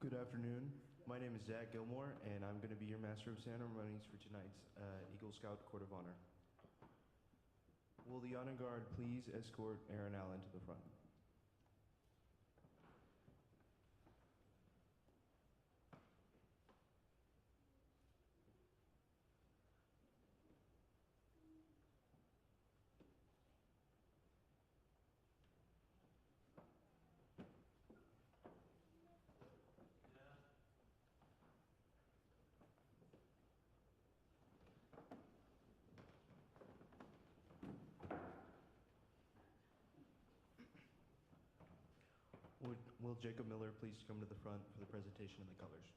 Good afternoon. My name is Zach Gilmore, and I'm going to be your Master of Ceremonies for tonight's Eagle Scout Court of Honor. Will the honor guard please escort Aaron Allen to the front? Will Jacob Miller please come to the front for the presentation of the colors?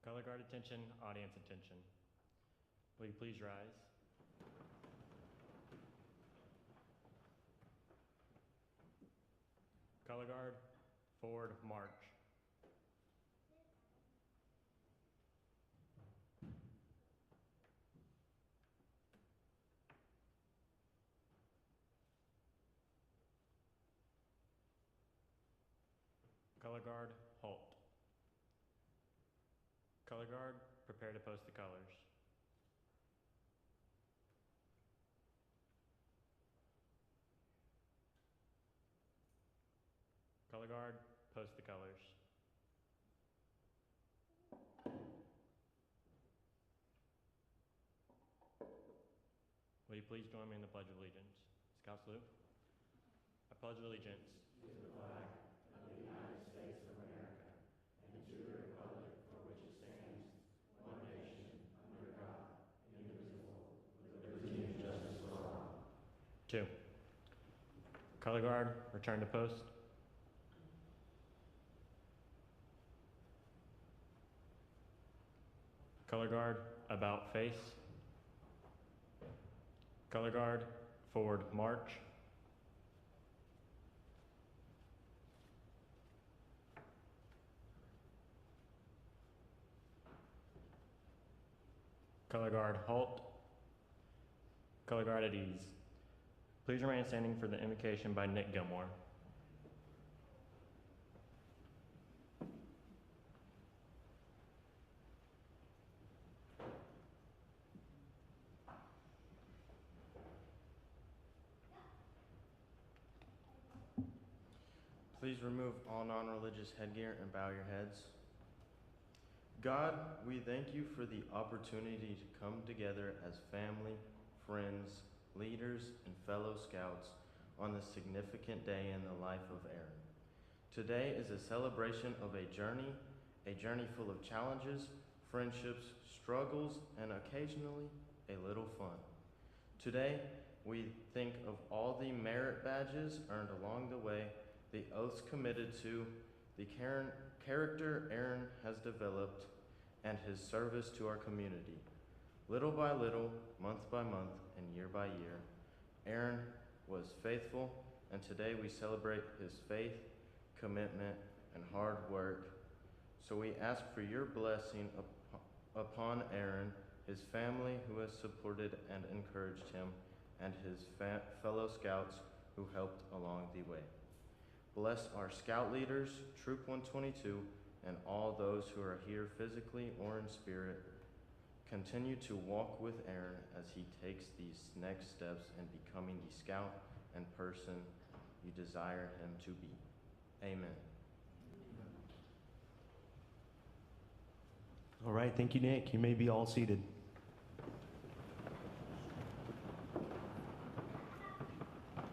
Color guard attention, audience attention. Will you please rise? Color guard, forward march. Color guard, halt. Color guard, prepare to post the colors. Color guard, post the colors. Will you please join me in the Pledge of Allegiance? Scout salute. I pledge allegiance to the flag of the United States of America and to the republic for which it stands, one nation, under God, indivisible, with liberty and justice for all. 2. Color guard, return to post. Color guard, about face. Color guard, forward march. Color guard, halt. Color guard at ease. Please remain standing for the invocation by Nick Gilmore. Please remove all non-religious headgear and bow your heads. God, we thank you for the opportunity to come together as family, friends, leaders, and fellow scouts on this significant day in the life of Aaron. Today is a celebration of a journey full of challenges, friendships, struggles, and occasionally a little fun. Today, we think of all the merit badges earned along the way, the oaths committed to, the character Aaron has developed, and his service to our community. Little by little, month by month, and year by year, Aaron was faithful, and today we celebrate his faith, commitment, and hard work. So we ask for your blessing upon Aaron, his family who has supported and encouraged him, and his fellow scouts who helped along the way. Bless our scout leaders, Troop 122, and all those who are here physically or in spirit. Continue to walk with Aaron as he takes these next steps in becoming the scout and person you desire him to be. Amen. All right, thank you, Nick. You may be all seated.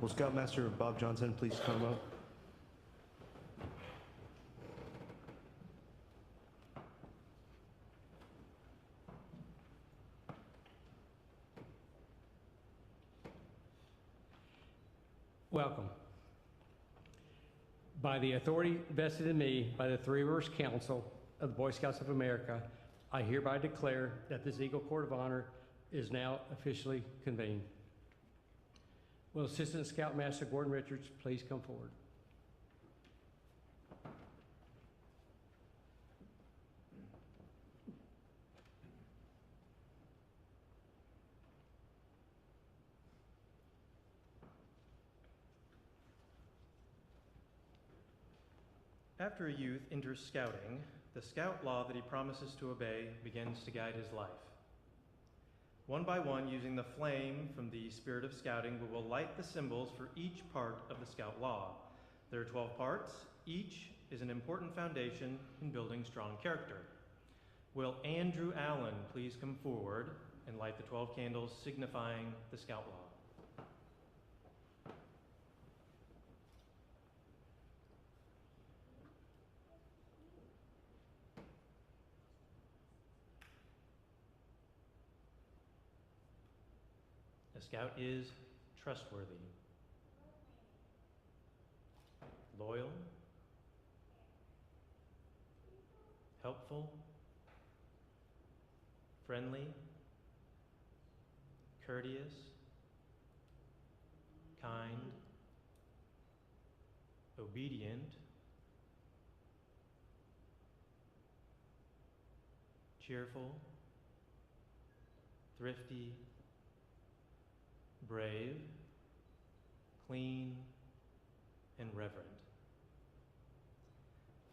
Will Scoutmaster Bob Johnson please come up? Welcome. By the authority vested in me by the Three Rivers Council of the Boy Scouts of America, I hereby declare that this Eagle Court of Honor is now officially convened. Will Assistant Scoutmaster Gordon Richards please come forward? After a youth enters scouting, the scout law that he promises to obey begins to guide his life. One by one, using the flame from the spirit of scouting, we will light the symbols for each part of the scout law. There are 12 parts. Each is an important foundation in building strong character. Will Andrew Allen please come forward and light the 12 candles signifying the scout law? A scout is trustworthy, loyal, helpful, friendly, courteous, kind, obedient, cheerful, thrifty, brave, clean, and reverent.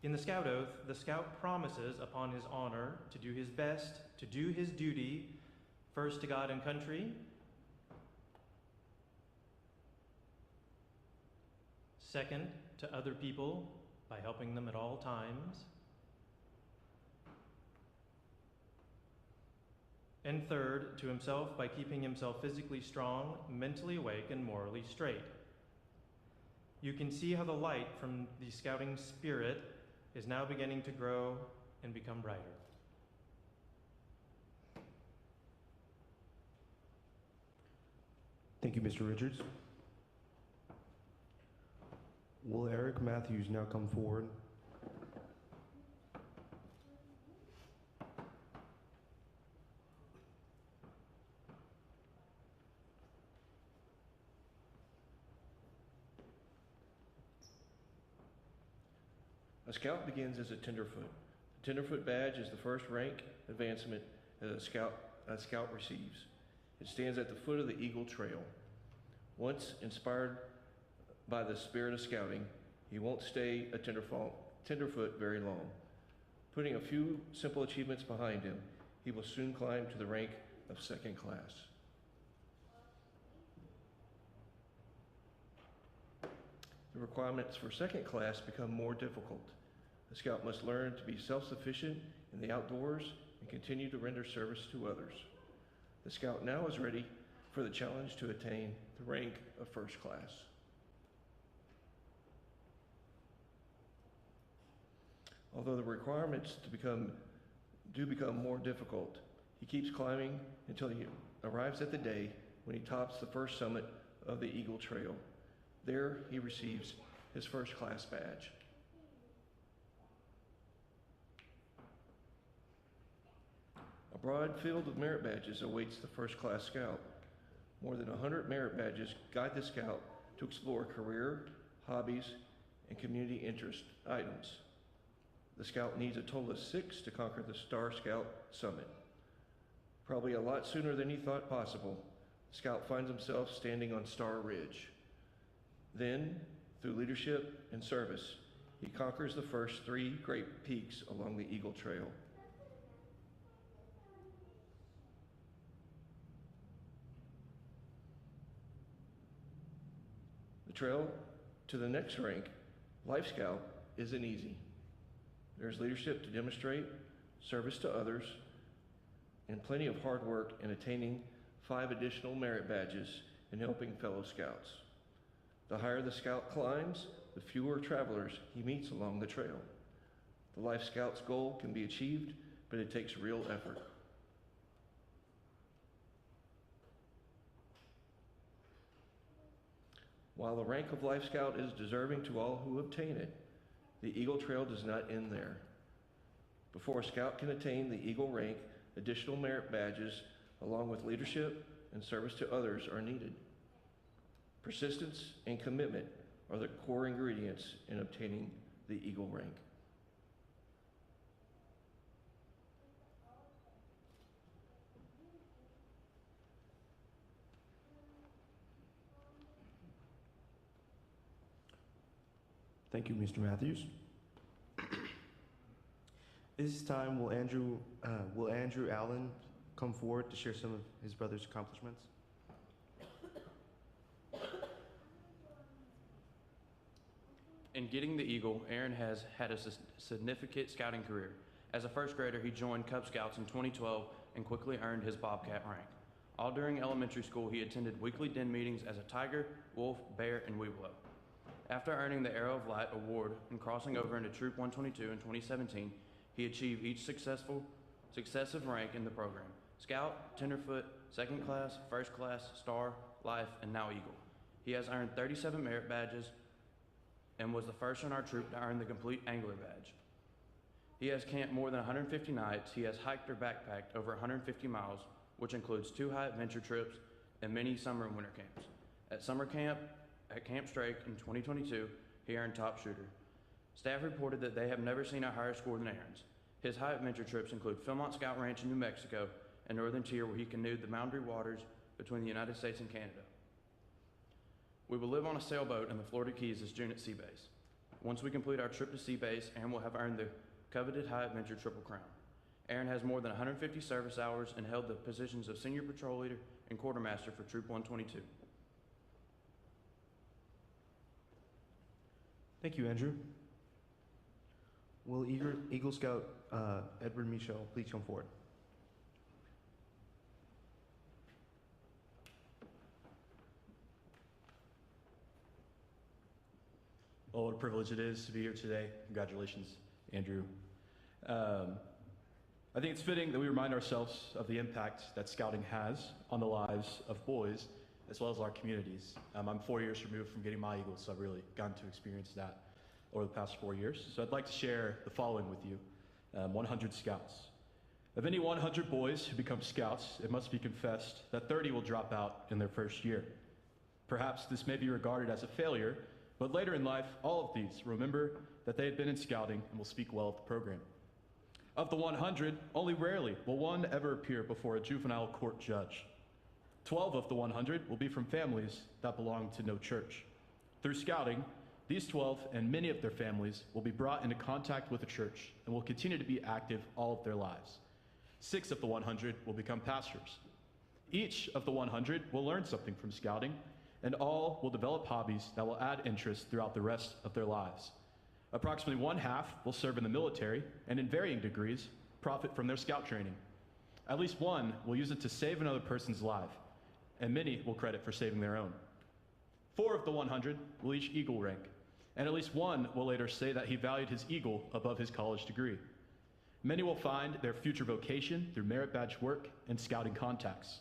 In the Scout Oath, the Scout promises upon his honor to do his best, to do his duty, first to God and country, second to other people by helping them at all times, and third to himself by keeping himself physically strong, mentally awake, and morally straight. You can see how the light from the scouting spirit is now beginning to grow and become brighter. Thank you, Mr. Richards. Will Eric Matthews now come forward? A scout begins as a tenderfoot. The tenderfoot badge is the first rank advancement that a scout receives. It stands at the foot of the Eagle Trail. Once inspired by the spirit of scouting, he won't stay a tenderfoot very long. Putting a few simple achievements behind him, he will soon climb to the rank of second class. The requirements for second class become more difficult. The scout must learn to be self-sufficient in the outdoors and continue to render service to others. The scout now is ready for the challenge to attain the rank of first class. Although the requirements do become more difficult, he keeps climbing until he arrives at the day when he tops the first summit of the Eagle Trail. There he receives his first class badge. A broad field of merit badges awaits the first class scout. More than 100 merit badges guide the scout to explore career, hobbies, and community interest items. The scout needs a total of 6 to conquer the Star Scout Summit. Probably a lot sooner than he thought possible, the scout finds himself standing on Star Ridge. Then, through leadership and service, he conquers the first 3 great peaks along the Eagle Trail. The trail to the next rank, Life Scout, isn't easy. There's leadership to demonstrate, service to others, and plenty of hard work in attaining 5 additional merit badges and helping fellow scouts. The higher the scout climbs, the fewer travelers he meets along the trail. The Life Scout's goal can be achieved, but it takes real effort. While the rank of Life Scout is deserving to all who obtain it, the Eagle Trail does not end there. Before a scout can attain the Eagle rank, additional merit badges, along with leadership and service to others, are needed. Persistence and commitment are the core ingredients in obtaining the Eagle rank. Thank you, Mr. Matthews. This time, will Andrew Allen come forward to share some of his brother's accomplishments? In getting the Eagle, Aaron has had a significant scouting career. As a first grader, he joined Cub Scouts in 2012 and quickly earned his Bobcat rank. All during elementary school, he attended weekly den meetings as a tiger, wolf, bear, and weeblo. After earning the Arrow of Light award and crossing over into Troop 122 in 2017, he achieved each successive rank in the program: Scout, Tenderfoot, Second Class, First Class, Star, Life, and now Eagle. He has earned 37 merit badges and was the first in our troop to earn the complete Angler badge. He has camped more than 150 nights. He has hiked or backpacked over 150 miles, which includes 2 high adventure trips and many summer and winter camps. At summer camp at Camp Strake in 2022, he earned top shooter. Staff reported that they have never seen a higher score than Aaron's. His high adventure trips include Philmont Scout Ranch in New Mexico and Northern Tier, where he canoed the boundary waters between the United States and Canada. We will live on a sailboat in the Florida Keys this June at Sea Base. Once we complete our trip to Sea Base, Aaron will have earned the coveted High Adventure Triple Crown. Aaron has more than 150 service hours and held the positions of Senior Patrol Leader and Quartermaster for Troop 122. Thank you, Andrew. Will Eagle Scout Edward Michel please come forward? Well, what a privilege it is to be here today. Congratulations, Andrew. I think it's fitting that we remind ourselves of the impact that scouting has on the lives of boys as well as our communities. I'm 4 years removed from getting my Eagle, so I've really gotten to experience that over the past 4 years. So I'd like to share the following with you. 100 scouts. Of any 100 boys who become scouts, it must be confessed that 30 will drop out in their first year. Perhaps this may be regarded as a failure, but later in life, all of these remember that they had been in scouting and will speak well of the program. Of the 100, only rarely will one ever appear before a juvenile court judge. 12 of the 100 will be from families that belong to no church. Through scouting, these 12 and many of their families will be brought into contact with the church and will continue to be active all of their lives. 6 of the 100 will become pastors. Each of the 100 will learn something from scouting, and all will develop hobbies that will add interest throughout the rest of their lives. Approximately 1/2 will serve in the military and in varying degrees profit from their scout training. At least one will use it to save another person's life, and many will credit for saving their own. 4 of the 100 will each Eagle rank, and at least one will later say that he valued his Eagle above his college degree. Many will find their future vocation through merit badge work and scouting contacts.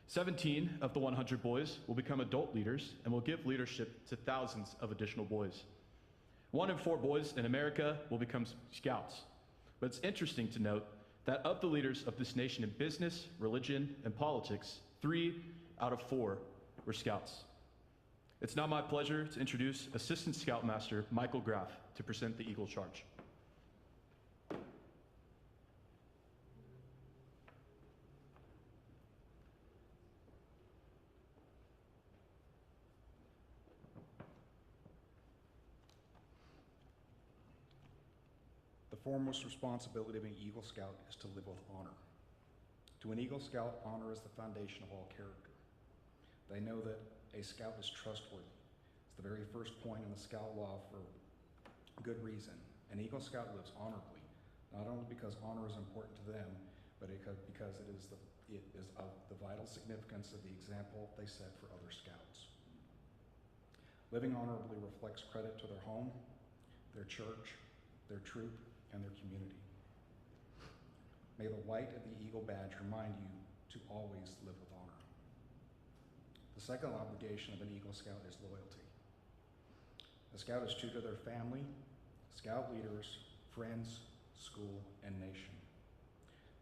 17 of the 100 boys will become adult leaders and will give leadership to thousands of additional boys. 1 in 4 boys in America will become scouts. But it's interesting to note that of the leaders of this nation in business, religion, and politics, 3 out of 4 were scouts. It's now my pleasure to introduce Assistant Scoutmaster Michael Graff to present the Eagle Charge. The foremost responsibility of an Eagle Scout is to live with honor. To an Eagle Scout, honor is the foundation of all character. They know that a scout is trustworthy. It's the very first point in the Scout Law for good reason. An Eagle Scout lives honorably, not only because honor is important to them, but because it is of the vital significance of the example they set for other scouts. Living honorably reflects credit to their home, their church, their troop, and their community. May the white of the Eagle badge remind you to always live with honor. The second obligation of an Eagle Scout is loyalty. A Scout is true to their family, Scout leaders, friends, school, and nation.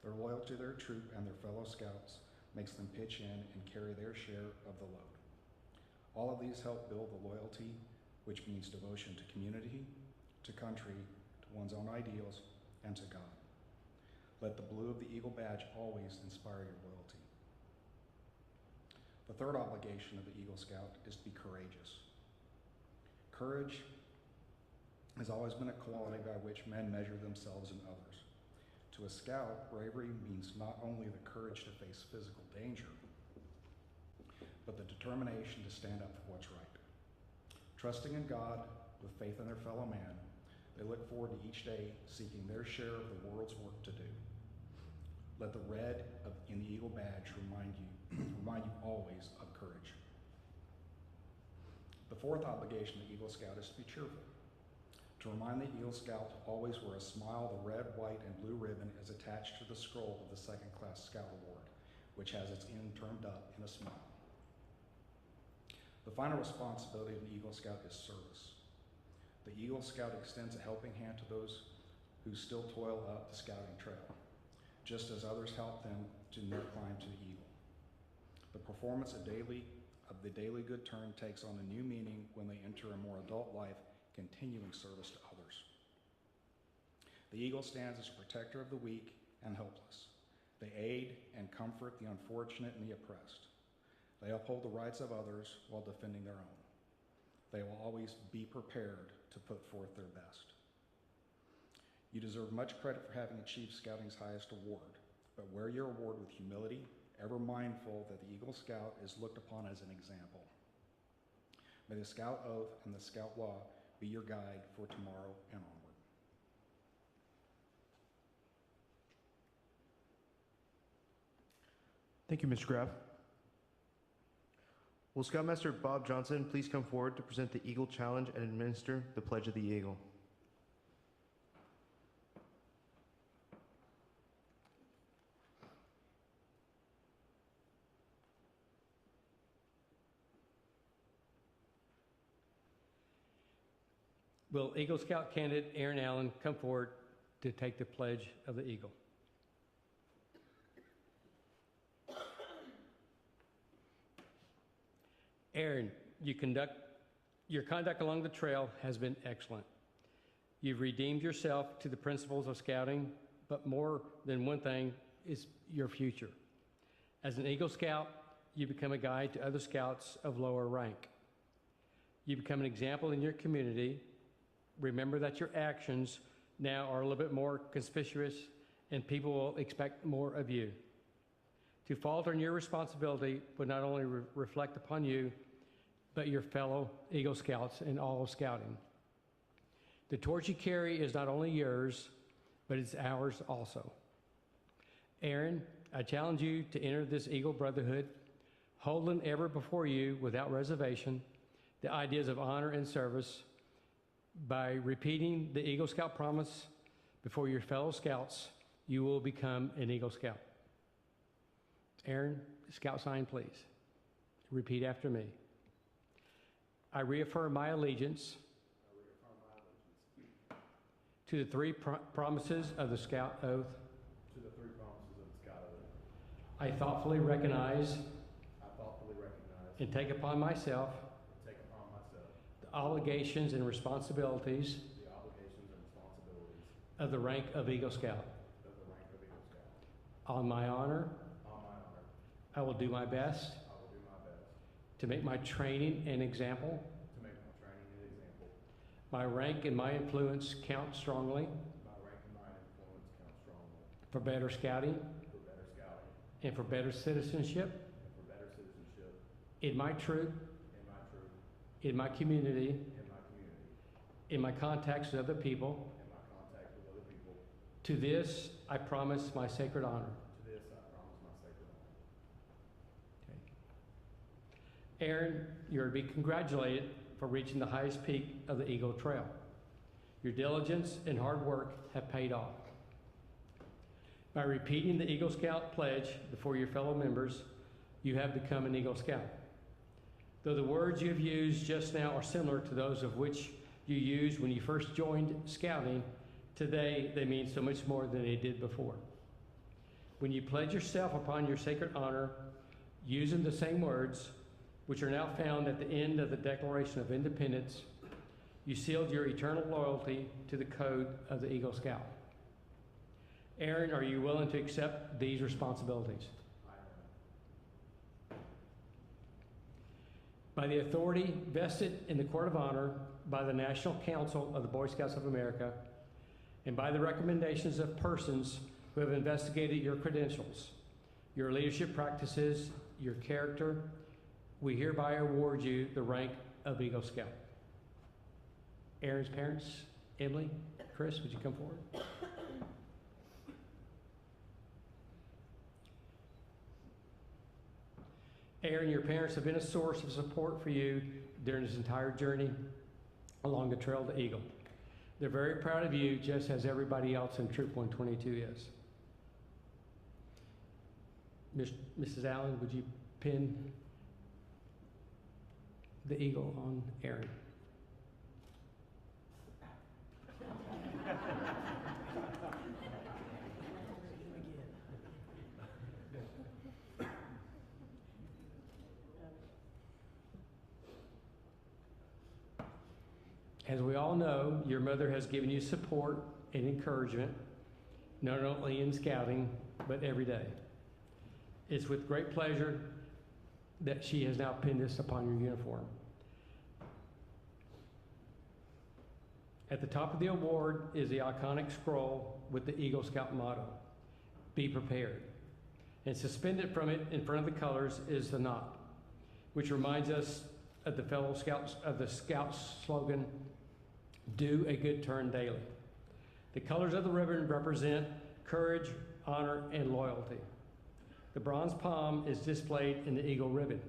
Their loyalty to their troop and their fellow Scouts makes them pitch in and carry their share of the load. All of these help build the loyalty, which means devotion to community, to country, to one's own ideals, and to God. Let the blue of the Eagle badge always inspire your loyalty. The third obligation of the Eagle Scout is to be courageous. Courage has always been a quality by which men measure themselves and others. To a scout, bravery means not only the courage to face physical danger, but the determination to stand up for what's right. Trusting in God with faith in their fellow man, they look forward to each day seeking their share of the world's work to do. Let the red in the Eagle badge remind you always of courage. The fourth obligation of the Eagle Scout is to be cheerful. To remind the Eagle Scout to always wear a smile, the red, white, and blue ribbon is attached to the scroll of the Second Class Scout Award, which has its end turned up in a smile. The final responsibility of an Eagle Scout is service. The Eagle Scout extends a helping hand to those who still toil up the scouting trail, just as others help them in their climb to the Eagle. The performance of the daily good turn takes on a new meaning when they enter a more adult life, continuing service to others. The Eagle stands as a protector of the weak and helpless. They aid and comfort the unfortunate and the oppressed. They uphold the rights of others while defending their own. They will always be prepared to put forth their best. You deserve much credit for having achieved Scouting's highest award, but wear your award with humility, ever mindful that the Eagle Scout is looked upon as an example. May the Scout Oath and the Scout Law be your guide for tomorrow and onward. Thank you, Mr. Graff. Will Scoutmaster Bob Johnson please come forward to present the Eagle Challenge and administer the Pledge of the Eagle? Will Eagle Scout candidate Aaron Allen come forward to take the Pledge of the Eagle? Aaron, your conduct along the trail has been excellent. You've redeemed yourself to the principles of Scouting, but more than one thing is your future. As an Eagle Scout, you become a guide to other Scouts of lower rank. You become an example in your community. Remember that your actions now are a little bit more conspicuous and people will expect more of you. To falter in your responsibility would not only reflect upon you, but your fellow Eagle Scouts and all of Scouting. The torch you carry is not only yours, but it's ours also. Aaron, I challenge you to enter this Eagle Brotherhood, holding ever before you without reservation the ideas of honor and service by repeating the Eagle Scout promise before your fellow Scouts. You will become an Eagle Scout. Aaron, Scout sign, please. Repeat after me. I reaffirm my allegiance to the three promises of the Scout Oath. To the three promises of the Scout Oath. I thoughtfully recognize and take upon myself the obligations and responsibilities of the rank of Eagle Scout. On my honor, I will do my best to make my training an example. My rank and my influence count strongly for better Scouting and for better citizenship in my troop, in my community, in my contacts with other people. To this, I promise my sacred honor. Aaron, you are to be congratulated for reaching the highest peak of the Eagle Trail. Your diligence and hard work have paid off. By repeating the Eagle Scout pledge before your fellow members, you have become an Eagle Scout. Though the words you have used just now are similar to those of which you used when you first joined Scouting, today they mean so much more than they did before. When you pledge yourself upon your sacred honor, using the same words, which are now found at the end of the Declaration of Independence, you sealed your eternal loyalty to the code of the Eagle Scout. Aaron, are you willing to accept these responsibilities? By the authority vested in the Court of Honor by the National Council of the Boy Scouts of America, and by the recommendations of persons who have investigated your credentials, your leadership practices, your character. We hereby award you the rank of Eagle Scout. Aaron's parents, Emily, Chris, would you come forward? Aaron, your parents have been a source of support for you during this entire journey along the trail to Eagle. They're very proud of you, just as everybody else in Troop 122 is. Mrs. Allen, would you pin the eagle on Aaron? As we all know, your mother has given you support and encouragement, not only in scouting, but every day. It's with great pleasure that she has now pinned this upon your uniform. At the top of the award is the iconic scroll with the Eagle Scout motto, "Be prepared." And suspended from it in front of the colors is the knot, which reminds us of the fellow scouts of the Scouts slogan, "Do a good turn daily." The colors of the ribbon represent courage, honor, and loyalty. The bronze palm is displayed in the eagle ribbon.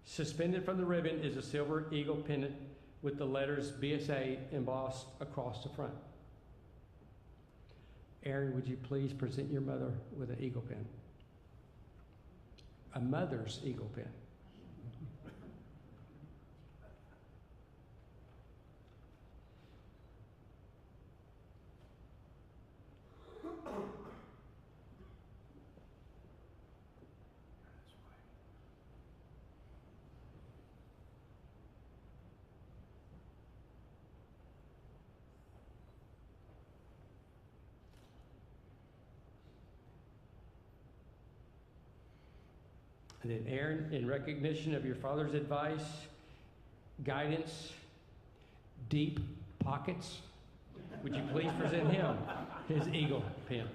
Suspended from the ribbon is a silver eagle pendant with the letters BSA embossed across the front. Aaron, would you please present your mother with an eagle pin? A mother's eagle pin. And then Aaron, in recognition of your father's advice, guidance, deep pockets, would you please present him his eagle pin?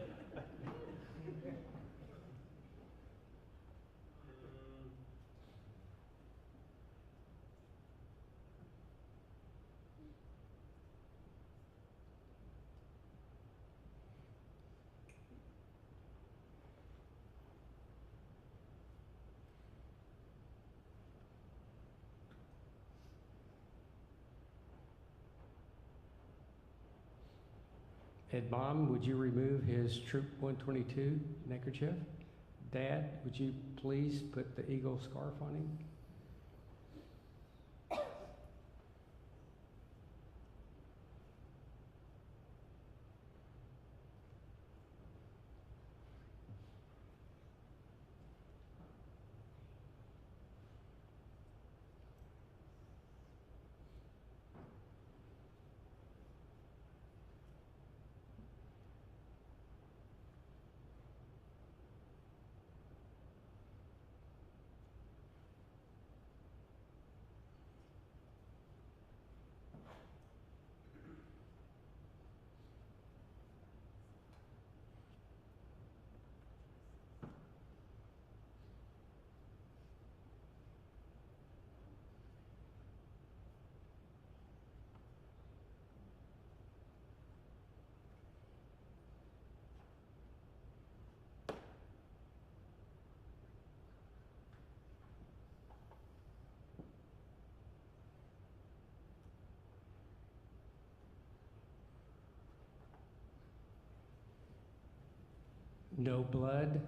And Mom, would you remove his Troop 122 neckerchief? Dad, would you please put the eagle scarf on him? No blood,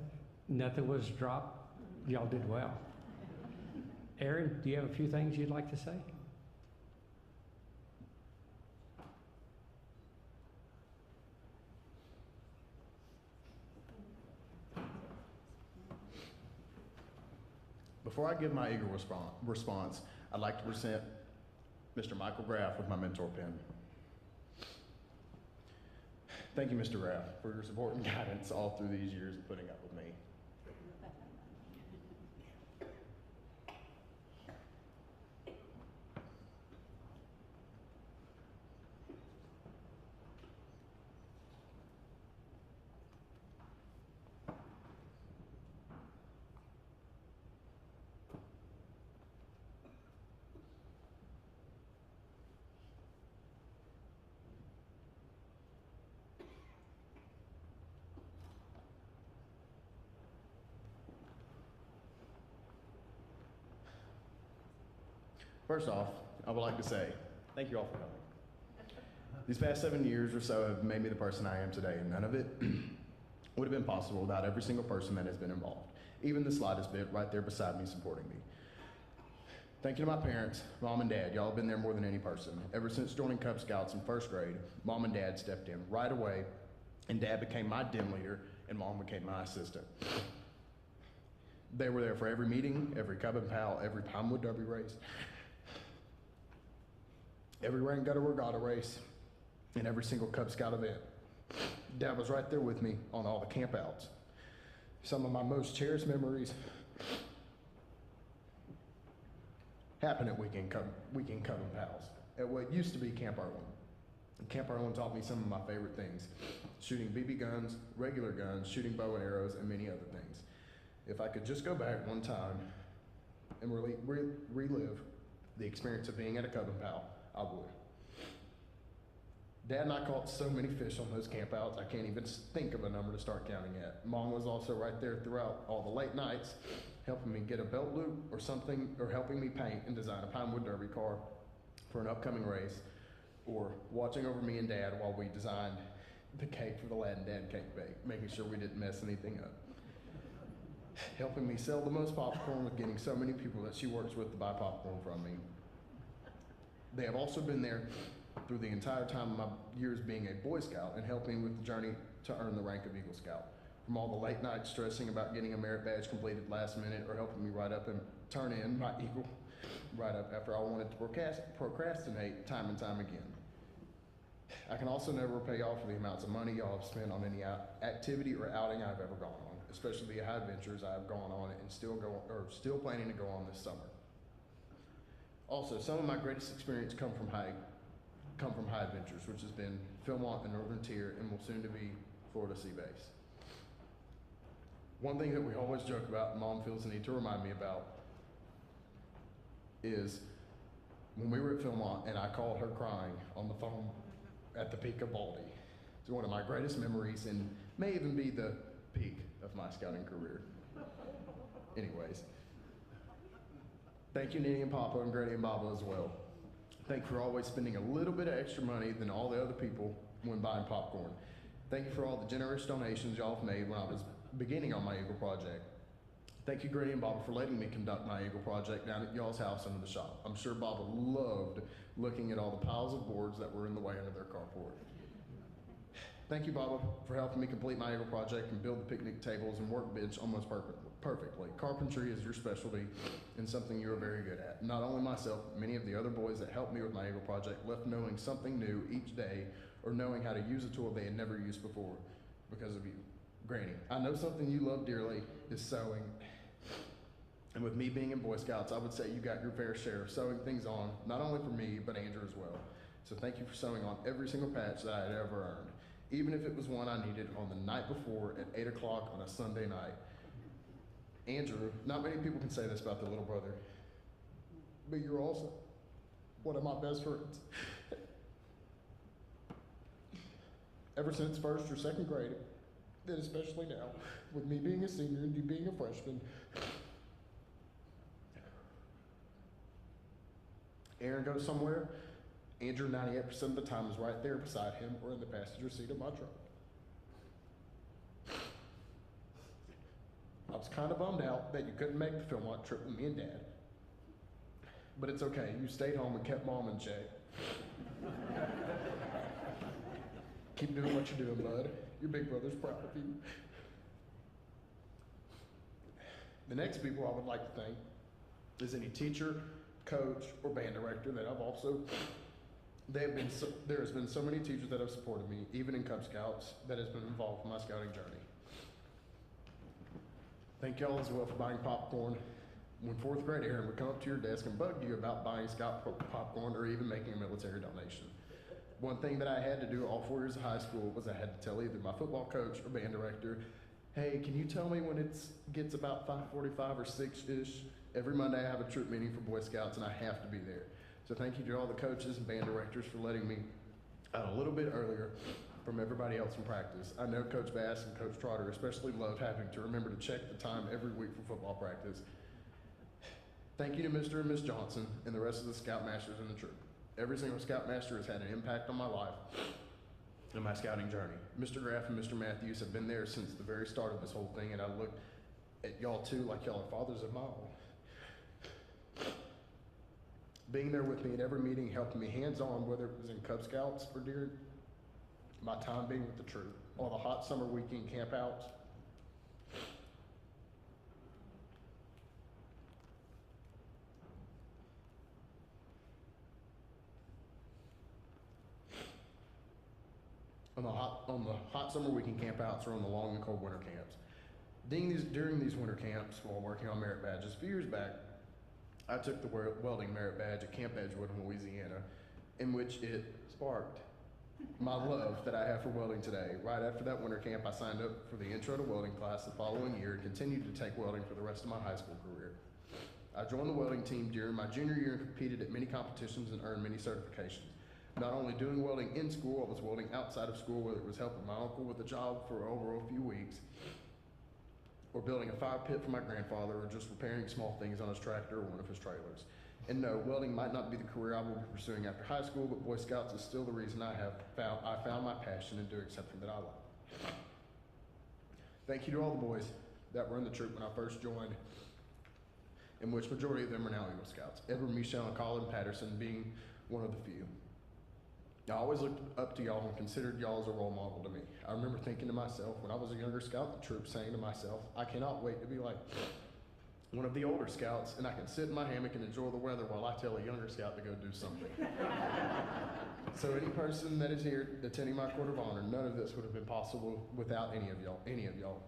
nothing was dropped. Y'all did well. Aaron, do you have a few things you'd like to say? Before I give my eager response, I'd like to present Mr. Michael Graff with my mentor pin. Thank you, Mr. Graff, for your support and guidance all through these years of putting up with me. First off, I would like to say thank you all for coming. These past 7 years or so have made me the person I am today, and none of it would have been possible without every single person that has been involved, even the slightest bit right there beside me supporting me. Thank you to my parents, Mom and Dad. Y'all have been there more than any person. Ever since joining Cub Scouts in first grade, Mom and Dad stepped in right away, and Dad became my dim leader, and Mom became my assistant. They were there for every meeting, every Cub and Pal, every Pinewood Derby race, every Rain Gutter Regatta race, and every single Cub Scout event. Dad was right there with me on all the campouts. Some of my most cherished memories happened at Weekend Cub and Pals at what used to be Camp Irwin. Camp Irwin taught me some of my favorite things: shooting BB guns, regular guns, shooting bow and arrows, and many other things. If I could just go back one time and relive the experience of being at a Cub and Pal, I would. Dad and I caught so many fish on those campouts, I can't even think of a number to start counting at. Mom was also right there throughout all the late nights, helping me get a belt loop or something, or helping me paint and design a Pinewood Derby car for an upcoming race, or watching over me and Dad while we designed the cake for the Lad and Dad cake bake, making sure we didn't mess anything up. Helping me sell the most popcorn with getting so many people that she works with to buy popcorn from me. They have also been there through the entire time of my years being a Boy Scout and helping with the journey to earn the rank of Eagle Scout. From all the late nights stressing about getting a merit badge completed last minute, or helping me write up and turn in my Eagle write-up after I wanted to procrastinate time and time again. I can also never repay y'all for the amounts of money y'all have spent on any activity or outing I've ever gone on, especially the high adventures I have gone on and still planning to go on this summer. Also, some of my greatest experience come from high adventures, which has been Philmont and Northern Tier, and will soon to be Florida Sea Base. One thing that we always joke about, and Mom feels the need to remind me about, is when we were at Philmont and I called her crying on the phone at the peak of Baldy. It's one of my greatest memories and may even be the peak of my scouting career. Anyways, thank you Nini and Papa and Granny and Baba as well. Thank you for always spending a little bit of extra money than all the other people when buying popcorn. Thank you for all the generous donations y'all have made when I was beginning on my Eagle project. Thank you, Granny and Baba, for letting me conduct my Eagle project down at y'all's house under the shop. I'm sure Baba loved looking at all the piles of boards that were in the way under their carport. Thank you, Baba, for helping me complete my Eagle project and build the picnic tables and workbench almost perfectly. Carpentry is your specialty and something you are very good at. Not only myself, but many of the other boys that helped me with my Eagle project left knowing something new each day, or knowing how to use a tool they had never used before because of you. Granny, I know something you love dearly is sewing. And with me being in Boy Scouts, I would say you got your fair share of sewing things on, not only for me, but Andrew as well. So thank you for sewing on every single patch that I had ever earned, even if it was one I needed on the night before at 8 o'clock on a Sunday night. Andrew, not many people can say this about their little brother, but you're also one of my best friends. Ever since first or second grade, and especially now, with me being a senior and you being a freshman, Aaron goes somewhere, Andrew 98% of the time is right there beside him or in the passenger seat of my truck. I was kind of bummed out that you couldn't make the Philmont trip with me and Dad, but it's okay, you stayed home and kept Mom in check. Keep doing what you're doing, bud. Your big brother's proud of you. The next people I would like to thank is any teacher, coach, or band director that I've also, there has been so many teachers that have supported me, even in Cub Scouts, that has been involved in my scouting journey. Thank y'all as well for buying popcorn. When fourth grade Aaron would come up to your desk and bug you about buying scout popcorn or even making a military donation. One thing that I had to do all 4 years of high school was I had to tell either my football coach or band director, hey, can you tell me when it gets about 5:45 or 6-ish? Every Monday I have a troop meeting for Boy Scouts and I have to be there. So thank you to all the coaches and band directors for letting me out a little bit earlier from everybody else in practice. I know Coach Bass and Coach Trotter especially loved having to remember to check the time every week for football practice. Thank you to Mr. and Ms. Johnson and the rest of the Scoutmasters in the troop. Every single Scoutmaster has had an impact on my life and my scouting journey. Mr. Graff and Mr. Matthews have been there since the very start of this whole thing, and I look at y'all too like y'all are fathers of my own. Being there with me at every meeting, helping me hands-on, whether it was in Cub Scouts or during my time being with the troop, or the hot summer weekend campouts. On the hot summer weekend campouts or on the long and cold winter camps. During these winter camps, while working on merit badges, a few years back, I took the welding merit badge at Camp Edgewood in Louisiana, in which it sparked my love that I have for welding today. Right after that winter camp, I signed up for the Intro to Welding class the following year and continued to take welding for the rest of my high school career. I joined the welding team during my junior year and competed at many competitions and earned many certifications. Not only doing welding in school, I was welding outside of school, whether it was helping my uncle with a job for over a few weeks, or building a fire pit for my grandfather, or just repairing small things on his tractor or one of his trailers. And no, welding might not be the career I will be pursuing after high school, but Boy Scouts is still the reason I found my passion in doing something that I like. Thank you to all the boys that were in the troop when I first joined, in which majority of them are now Eagle Scouts. Edward, Michelle, and Colin Patterson being one of the few. I always looked up to y'all and considered y'all as a role model to me. I remember thinking to myself, when I was a younger scout in the troop, saying to myself, I cannot wait to be like one of the older scouts, and I can sit in my hammock and enjoy the weather while I tell a younger scout to go do something. So any person that is here attending my Court of Honor, none of this would have been possible without any of y'all.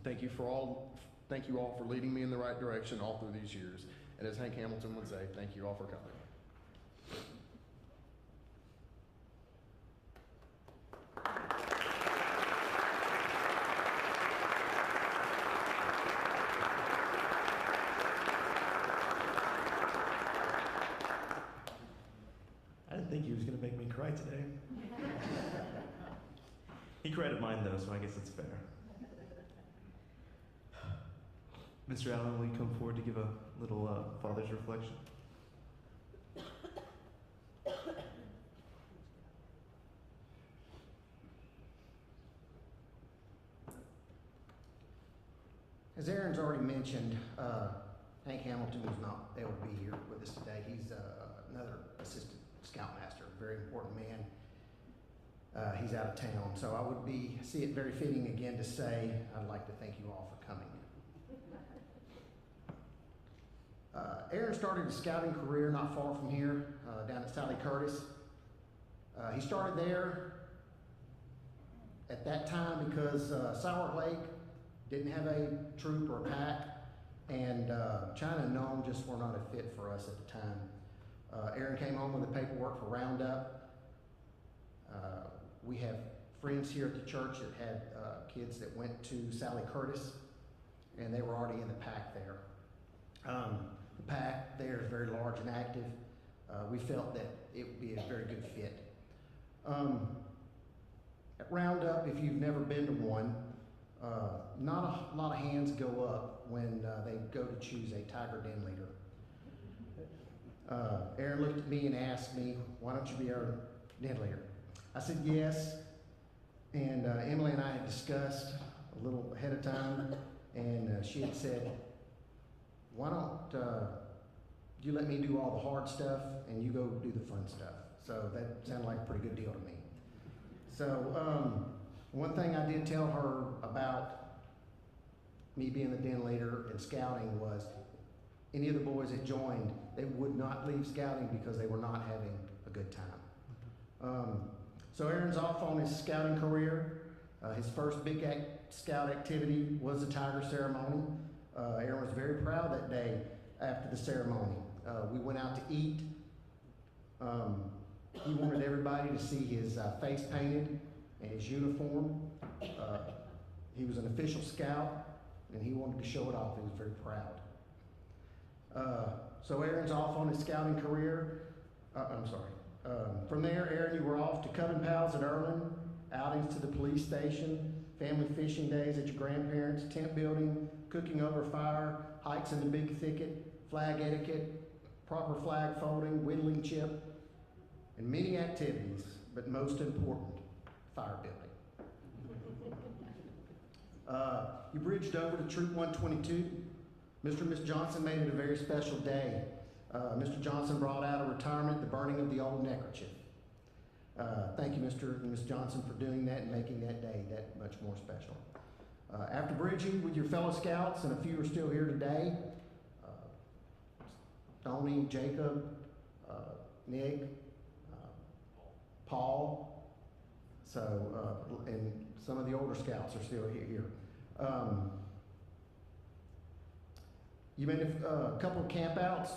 Thank you all for leading me in the right direction all through these years. And as Hank Hamilton would say, thank you all for coming. I didn't think he was going to make me cry today. He cried mine though, so I guess it's fair. Mr. Allen, will you come forward to give a little father's reflection? As Aaron's already mentioned, Hank Hamilton was not able to be here with us today. He's another assistant scoutmaster, a very important man. He's out of town, so I would see it very fitting again to say I'd like to thank you all for coming. Aaron started his scouting career not far from here, down at Sally Curtis. He started there at that time because Sour Lake didn't have a troop or a pack, and China and Nome just were not a fit for us at the time. Aaron came home with the paperwork for Roundup. We have friends here at the church that had kids that went to Sally Curtis, and they were already in the pack there. The pack there is very large and active. We felt that it would be a very good fit. At Roundup, if you've never been to one, not a lot of hands go up when they go to choose a tiger den leader. Aaron looked at me and asked me, why don't you be our den leader? I said yes, and Emily and I had discussed a little ahead of time, and she had said, why don't you let me do all the hard stuff and you go do the fun stuff? So that sounded like a pretty good deal to me. So one thing I did tell her about me being the den leader and scouting was any of the boys that joined, they would not leave scouting because they were not having a good time. So Aaron's off on his scouting career. His first big scout activity was the tiger ceremony. Aaron was very proud that day after the ceremony. We went out to eat. He wanted everybody to see his face painted and his uniform. He was an official scout, and he wanted to show it off. He was very proud. So Aaron's off on his scouting career. From there, Aaron, you were off to Cub and Pals at Erlin, outings to the police station, family fishing days at your grandparents', tent building, cooking over fire, hikes in the Big Thicket, flag etiquette, proper flag folding, whittling chip, and many activities, but most important, fire building. You bridged over to Troop 122. Mr. and Ms. Johnson made it a very special day. Mr. Johnson brought out of retirement the burning of the old neckerchief. Thank you, Mr. and Ms. Johnson, for doing that and making that day that much more special. After bridging with your fellow scouts, and a few are still here today, Tony, Jacob, Nick, Paul, and some of the older scouts are still here. You made a couple of campouts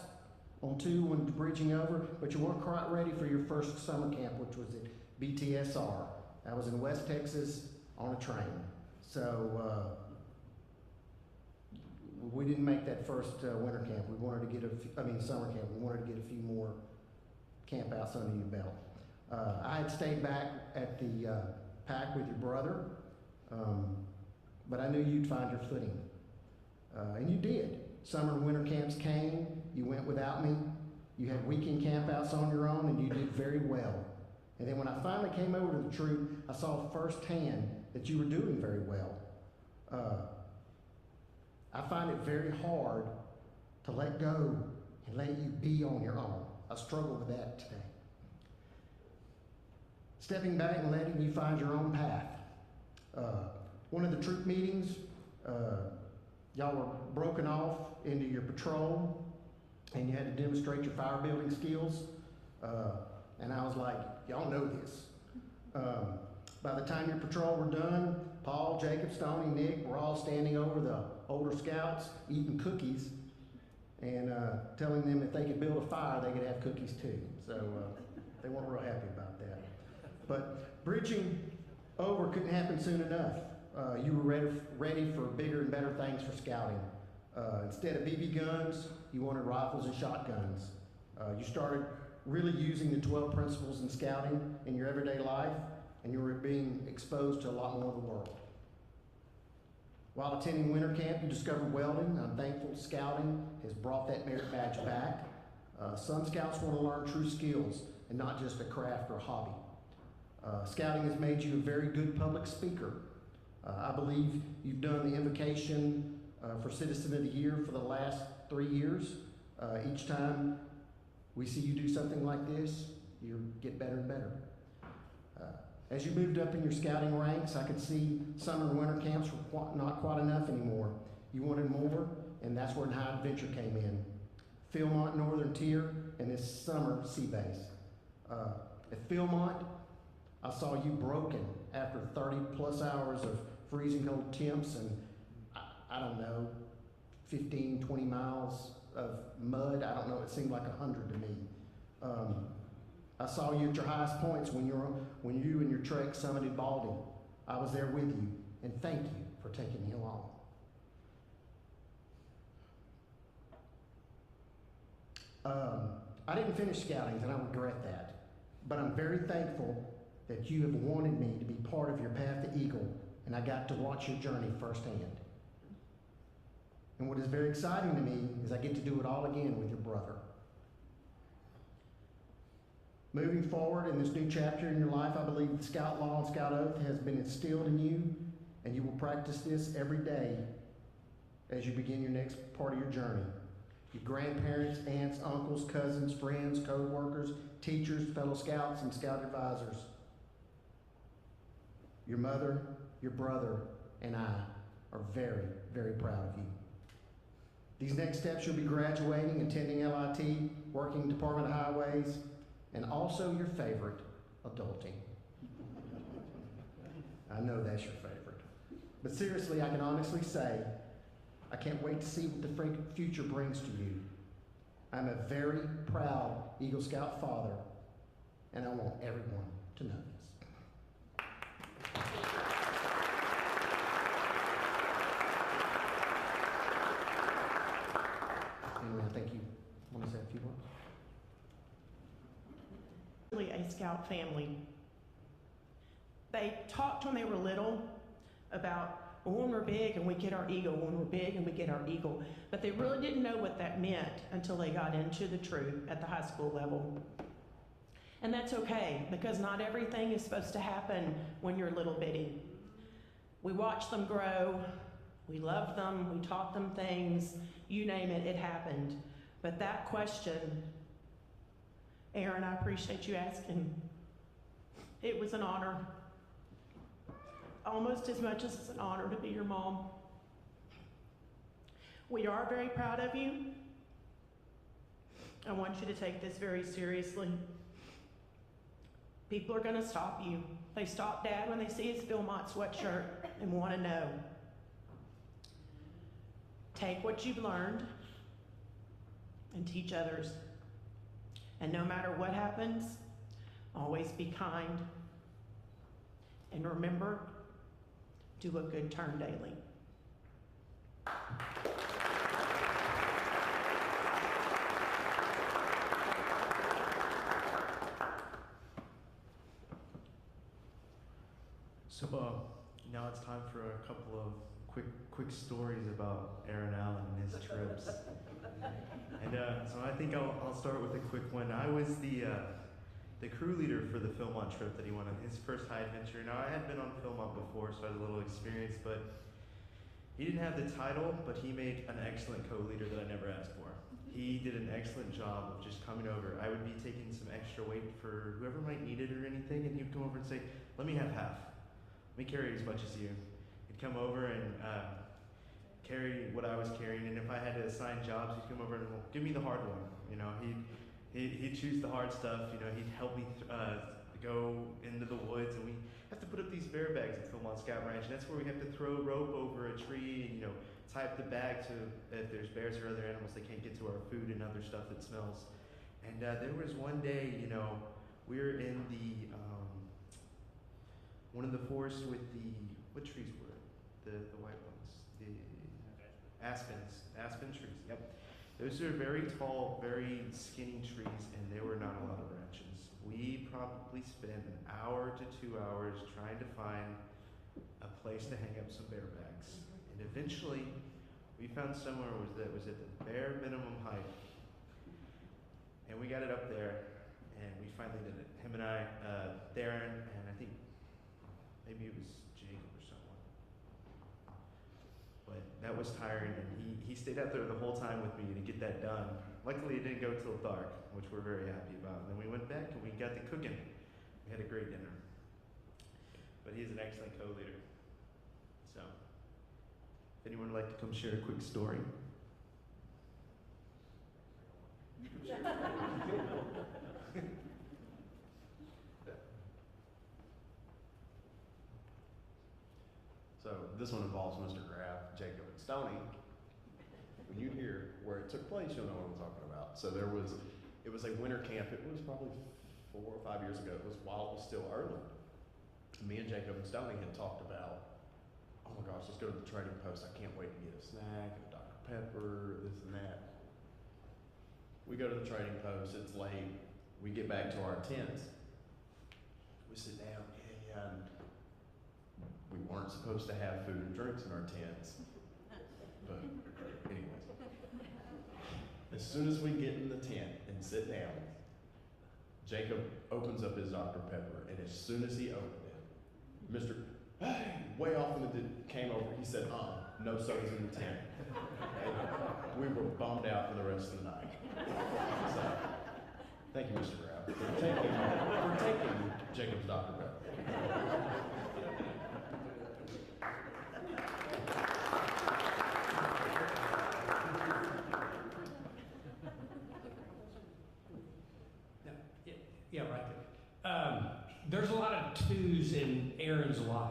on 2 when bridging over, but you weren't quite ready for your first summer camp, which was at BTSR. That was in West Texas on a train. So we didn't make that first winter camp. We wanted to get summer camp. We wanted to get a few more campouts under your belt. I had stayed back at the pack with your brother, but I knew you'd find your footing. And you did. Summer and winter camps came. You went without me. You had weekend campouts on your own, and you did very well. And then when I finally came over to the troop, I saw firsthand that you were doing very well. I find it very hard to let go and let you be on your own. I struggle with that today. Stepping back and letting you find your own path. One of the troop meetings, y'all were broken off into your patrol, and you had to demonstrate your fire building skills. And I was like, y'all know this. By the time your patrol were done, Paul, Jacob, Stoney, Nick were all standing over the older scouts, eating cookies, and telling them if they could build a fire, they could have cookies too. So they weren't real happy about that. But bridging over couldn't happen soon enough. You were ready for bigger and better things for scouting. Instead of BB guns, you wanted rifles and shotguns. You started really using the 12 principles in scouting in your everyday life, and you were being exposed to a lot more of the world. While attending winter camp, you discovered welding. I'm thankful scouting has brought that merit badge back. Some scouts want to learn true skills and not just a craft or a hobby. Scouting has made you a very good public speaker. I believe you've done the invocation for Citizen of the Year for the last 3 years. Each time we see you do something like this, you get better and better. As you moved up in your scouting ranks, I could see summer and winter camps were not quite enough anymore. You wanted more, and that's where High Adventure came in. Philmont Northern Tier and this summer Sea Base. At Philmont, I saw you broken after 30 plus hours of freezing cold temps and, I don't know, 15, 20 miles of mud. I don't know, it seemed like 100 to me. I saw you at your highest points when you and your trek summited Baldy. I was there with you, and thank you for taking me along. I didn't finish scouting, and I regret that. But I'm very thankful that you have wanted me to be part of your Path to Eagle, and I got to watch your journey firsthand. And what is very exciting to me is I get to do it all again with your brother. Moving forward in this new chapter in your life, I believe the Scout Law and Scout Oath has been instilled in you, and you will practice this every day as you begin your next part of your journey. Your grandparents, aunts, uncles, cousins, friends, co-workers, teachers, fellow scouts, and scout advisors. Your mother, your brother, and I are very, very proud of you. These next steps, you'll be graduating, attending LIT, working Department of Highways, and also your favorite, adulting. I know that's your favorite. But seriously, I can honestly say, I can't wait to see what the future brings to you. I'm a very proud Eagle Scout father, and I want everyone to know this. Anyway, I think you want to say a few words? Really a Scout family. They talked when they were little about well, when we're big and we get our eagle, when we're big and we get our eagle. But they really didn't know what that meant until they got into the troop at the high school level. And that's okay, because not everything is supposed to happen when you're little bitty. We watched them grow, we loved them, we taught them things, you name it, it happened. But that question, Aaron, I appreciate you asking. It was an honor, almost as much as it's an honor to be your mom. We are very proud of you. I want you to take this very seriously. People are gonna stop you. They stop Dad when they see his Philmont sweatshirt and wanna know. Take what you've learned and teach others. And no matter what happens, always be kind. And remember, do a good turn daily. So now it's time for a couple of quick stories about Aaron Allen and his trips. And so I think I'll start with a quick one. I was the crew leader for the Philmont trip that he went on, his first high adventure. Now I had been on Philmont before, so I had a little experience, but he didn't have the title, but he made an excellent co-leader that I never asked for. He did an excellent job of just coming over. I would be taking some extra weight for whoever might need it or anything, and he would come over and say, let me have half. Let me carry as much as you. He'd come over and carry what I was carrying, and if I had to assign jobs, he'd come over and, well, give me the hard one. You know, he'd choose the hard stuff. You know, he'd help me go into the woods, and we have to put up these bear bags at Philmont Scout Ranch, and that's where we have to throw rope over a tree and, you know, tie up the bag so if there's bears or other animals, they can't get to our food and other stuff that smells. And there was one day, you know, we were in the one of the forests with the, what trees were it? The white ones, the aspen trees. Yep. Those are very tall, very skinny trees, and there were not a lot of branches. We probably spent an hour to 2 hours trying to find a place to hang up some bear bags. And eventually, we found somewhere that was at the bare minimum height. And we got it up there, and we finally did it. Him and I, Darren, and I think maybe it was Jacob or someone. But that was tiring, and he stayed out there the whole time with me to get that done. Luckily, it didn't go till dark, which we're very happy about. And then we went back and we got to cooking. We had a great dinner. But he's an excellent co-leader. So, if anyone would like to come share a quick story. So this one involves Mr. Graff, Jacob, and Stoney. When you hear where it took place, you'll know what I'm talking about. So it was a winter camp. It was probably 4 or 5 years ago. It was while it was still early. Me and Jacob and Stoney had talked about, oh my gosh, let's go to the trading post. I can't wait to get a snack, a Dr. Pepper, this and that. We go to the trading post. It's late. We get back to our tents. We sit down, and we weren't supposed to have food and drinks in our tents. But anyways, as soon as we get in the tent and sit down, Jacob opens up his Dr. Pepper, and as soon as he opened it, Mr. way off in the came over, he said, no sodas in the tent. And we were bummed out for the rest of the night. So, thank you, Mr. Graff, for taking Jacob's Dr. Pepper. Yeah, right there. There's a lot of twos in Aaron's life.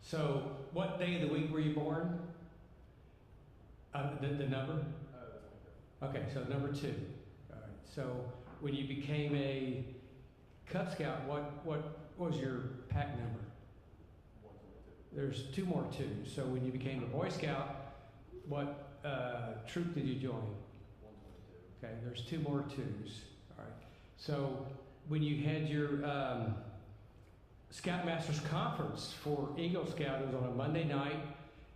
So, what day of the week were you born? The number? Okay, so number 2. All right. So, when you became a Cub Scout, what was your pack number? 122. There's 2 more 2s. So, when you became a Boy Scout, what troop did you join? 122. Okay, there's 2 more 2s. All right. So, when you had your Scoutmasters Conference for Eagle Scout, it was on a Monday night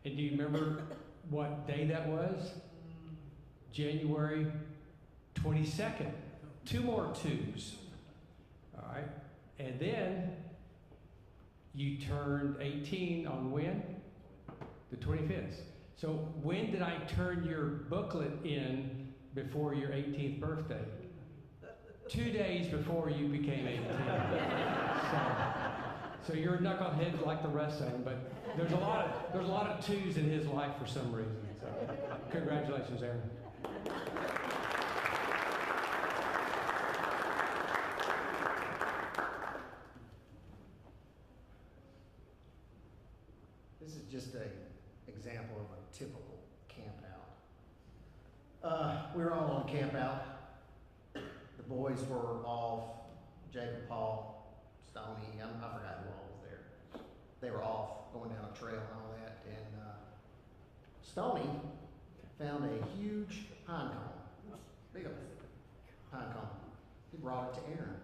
And do you remember what day that was? January 22nd. 2 more 2s. All right. And then you turned 18 on when? The 25th. So when did I turn your booklet in before your 18th birthday? 2 days before you became 18. So you're a knucklehead like the rest of them, but there's a lot of 2s in his life for some reason. So congratulations, Aaron. This is just an example of a typical camp out. We were all on camp out. The boys were off. Jacob, Paul, Stoney, I forgot who all was there. They were off going down a trail and all that. And Stoney found a huge pine cone, big old pine cone. He brought it to Aaron.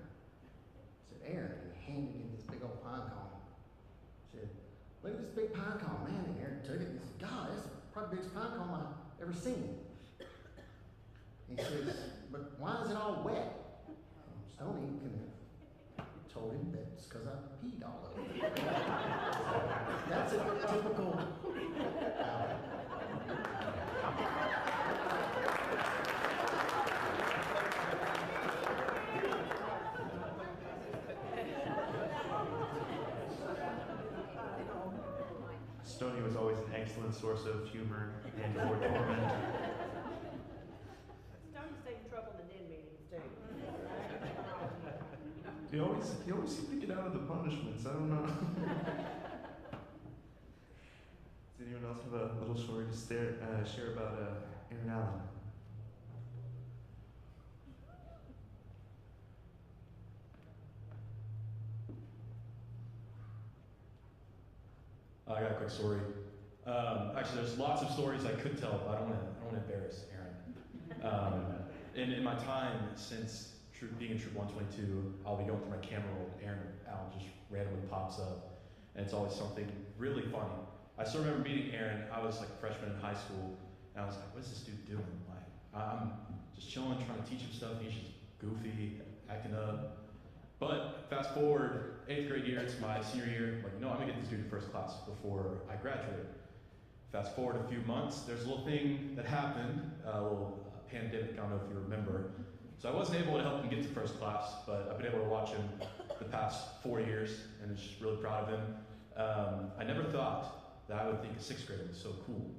Said, Aaron, and he handed him this big old pine cone. Said, look at this big pine cone, man. And Aaron took it and he said, God, that's probably the biggest pine cone I've ever seen. He says, but why is it all wet? Stoney can have told him that it's because I peed all over it. That's a typical Stoney was always an excellent source of humor and or torment. Stoney stayed in trouble in the den meetings too. He always seemed to get out of the punishments. I don't know. Does anyone else have a little story to share about Aaron Allen? I got a quick story. Actually, there's lots of stories I could tell, but I don't want to embarrass Aaron. In my time since being in Troop 122, I'll be going through my camera roll. Aaron Allen just randomly pops up, and it's always something really funny. I still remember meeting Aaron. I was like a freshman in high school, and I was like, "What is this dude doing?" Like, I'm just chilling, trying to teach him stuff, and he's just goofy, acting up. But fast forward, 8th grade year, it's my senior year. Like, no, I'm gonna get this dude to first class before I graduate. Fast forward a few months, there's a little thing that happened, a little pandemic, I don't know if you remember. So I wasn't able to help him get to first class, but I've been able to watch him the past 4 years, and I'm just really proud of him. I never thought that I would think a 6th grader was so cool.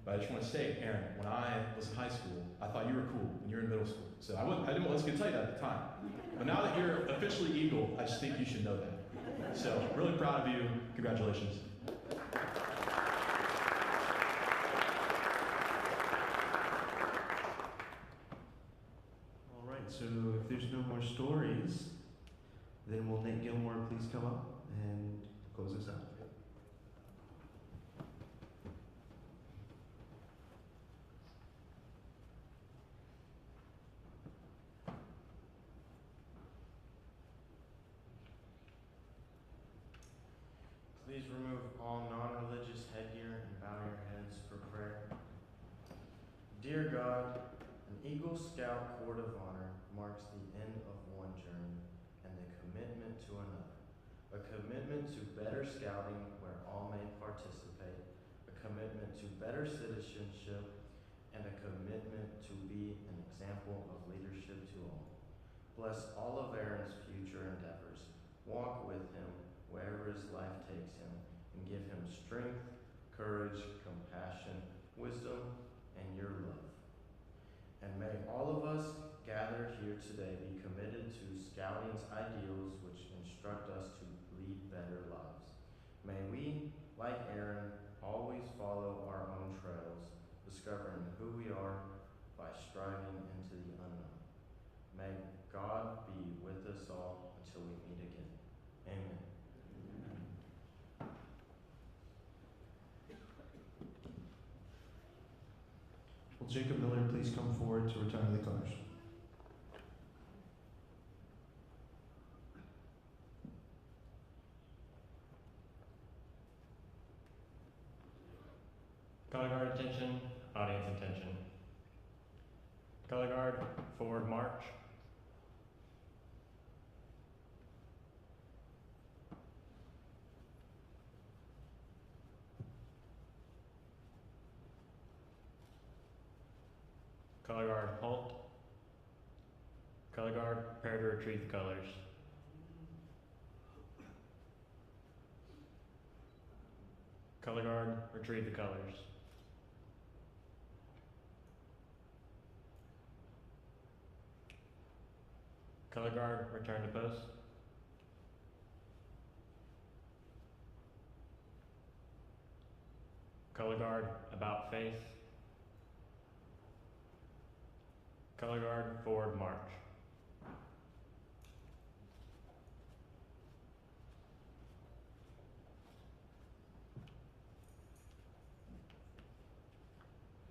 But I just want to say, Aaron, when I was in high school, I thought you were cool when you were in middle school. So I didn't want to tell you that at the time. But now that you're officially Eagle, I just think you should know that. So really proud of you. Congratulations. All right, so if there's no more stories, then will Nate Gilmore please come up and close us out? Please remove all non-religious headgear and bow your heads for prayer. Dear God, an Eagle Scout Court of Honor marks the end of one journey and the commitment to another. A commitment to better scouting where all may participate, a commitment to better citizenship, and a commitment to be an example of leadership to all. Bless all of Aaron's future endeavors. Walk with him wherever his life takes him, and give him strength, courage, compassion, wisdom, and your love. And may all of us gathered here today be committed to scouting's ideals which instruct us to lead better lives. May we, like Aaron, always follow our own trails, discovering who we are by striving into the unknown. May God be with us all until we meet again. Amen. Will Jacob Miller please come forward to return the colors? Color guard attention, audience attention. Color guard, forward march. Color guard, halt. Color guard, prepare to retrieve the colors. Color guard, retrieve the colors. Color guard, return to post. Color guard, about face. Color guard, forward march.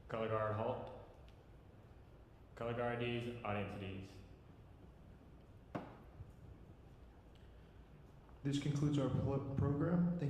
Color guard, halt. Color guard IDs, audience IDs. This concludes our program. Thank